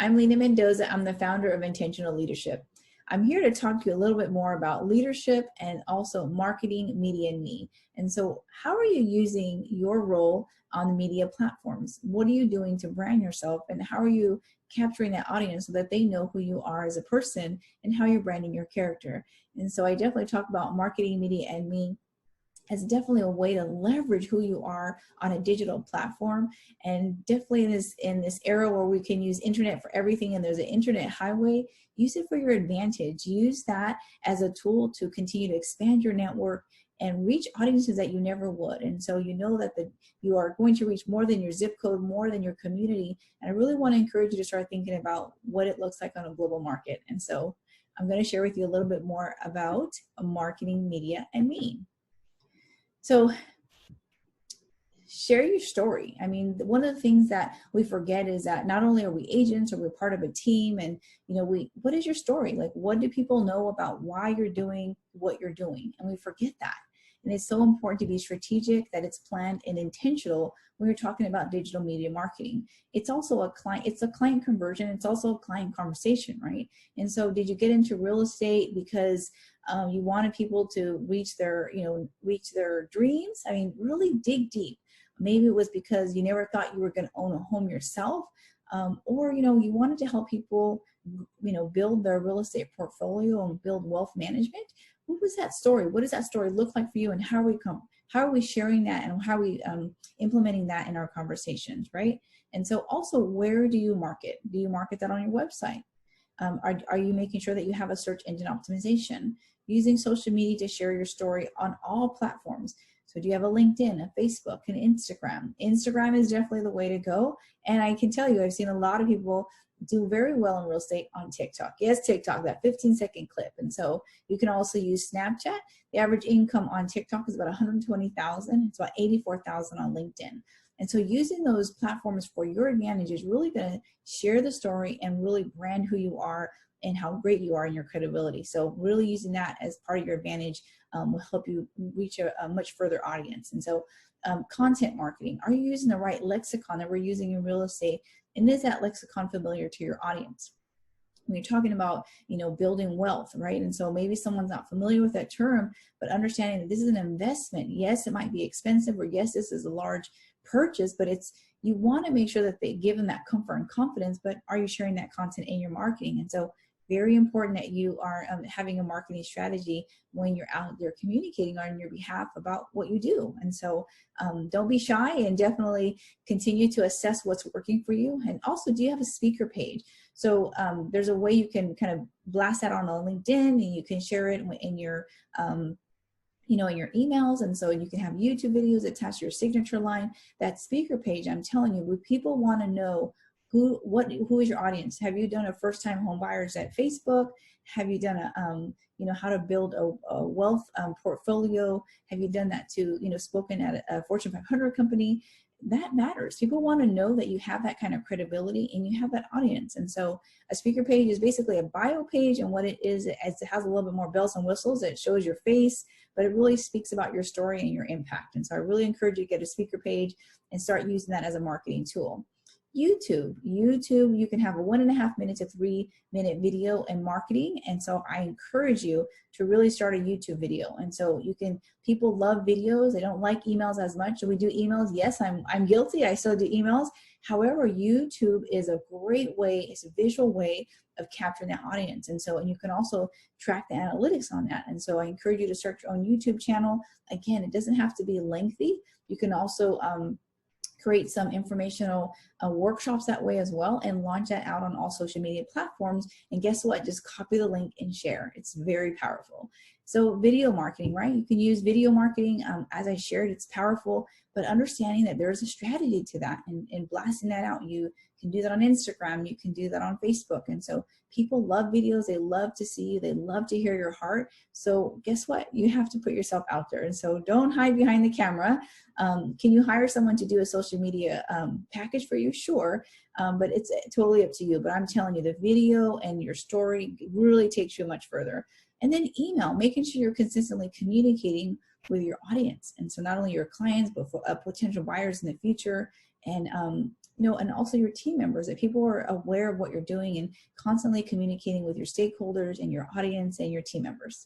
I'm Leena Mendoza. I'm the founder of Intentional Leadership. I'm here to talk to you a little bit more about leadership and also marketing, media, and me. And so how are you using your role on the media platforms? What are you doing to brand yourself, and how are you capturing that audience so that they know who you are as a person and how you're branding your character? And so I definitely talk about marketing, media, and me as definitely a way to leverage who you are on a digital platform. And definitely in this era where we can use internet for everything and there's an internet highway, use it for your advantage. Use that as a tool to continue to expand your network and reach audiences that you never would. And so you know that you are going to reach more than your zip code, more than your community. And I really want to encourage you to start thinking about what it looks like on a global market. And so I'm going to share with you a little bit more about marketing, media, and me. So share your story. I mean, one of the things that we forget is that not only are we agents or we're part of a team, and what is your story? Like, what do people know about why you're doing what you're doing? And we forget that. And it's so important to be strategic, that it's planned and intentional when you're talking about digital media marketing. It's also a client conversion. It's also a client conversation, right? And so did you get into real estate because you wanted people to reach their dreams? I mean, really dig deep. Maybe it was because you never thought you were going to own a home yourself, or you wanted to help people build their real estate portfolio and build wealth management. What was that story? What does that story look like for you, and how are we sharing that, and how are we implementing that in our conversations, right? And so also, where do you market? Do you market that on your website? Are you making sure that you have a search engine optimization? Using social media to share your story on all platforms. So do you have a LinkedIn, a Facebook, an Instagram? Instagram is definitely the way to go. And I can tell you, I've seen a lot of people do very well in real estate on TikTok. Yes, TikTok, that 15-second clip. And so you can also use Snapchat. The average income on TikTok is about $120,000. It's about $84,000 on LinkedIn. And so using those platforms for your advantage is really going to share the story and really brand who you are and how great you are in your credibility. So really using that as part of your advantage will help you reach a much further audience. And so content marketing, are you using the right lexicon that we're using in real estate? And is that lexicon familiar to your audience? When you're talking about, building wealth, right? And so maybe someone's not familiar with that term, but understanding that this is an investment. Yes, it might be expensive, or yes, this is a large purchase, but you want to make sure that they give them that comfort and confidence, but are you sharing that content in your marketing? And so very important that you are having a marketing strategy when you're out there communicating on your behalf about what you do. And so don't be shy, and definitely continue to assess what's working for you. And also, do you have a speaker page? So there's a way you can kind of blast that on LinkedIn, and you can share it in your in your emails. And so you can have YouTube videos attached to your signature line. That speaker page, I'm telling you, people want to know who is your audience. Have you done a first-time home buyers at Facebook? Have you done a how to build a wealth portfolio? Have you done that to spoken at a Fortune 500 company? That matters. People want to know that you have that kind of credibility and you have that audience. And so a speaker page is basically a bio page, and what it is, it has a little bit more bells and whistles. It shows your face, but it really speaks about your story and your impact. And so I really encourage you to get a speaker page and start using that as a marketing tool. YouTube, you can have a 1.5 minute to 3 minute video in marketing. And so I encourage you to really start a YouTube video. And so people love videos. They don't like emails as much. Do we do emails? Yes, I'm guilty. I still do emails. However, YouTube is a great way. It's a visual way of capturing that audience. And you can also track the analytics on that. And so I encourage you to start your own YouTube channel. Again, it doesn't have to be lengthy. You can also create some informational workshops that way as well, and launch that out on all social media platforms. And guess what? Just copy the link and share. It's very powerful. So video marketing, right? You can use video marketing. As I shared, it's powerful, but understanding that there's a strategy to that, and blasting that out. You can do that on Instagram. You can do that on Facebook. And so people love videos. They love to see you. They love to hear your heart. So guess what? You have to put yourself out there. And so don't hide behind the camera. Can you hire someone to do a social media package for you? Sure. But it's totally up to you. But I'm telling you, the video and your story really takes you much further. And then email, making sure you're consistently communicating with your audience. And so not only your clients, but for potential buyers in the future. and and also your team members, that people are aware of what you're doing and constantly communicating with your stakeholders and your audience and your team members.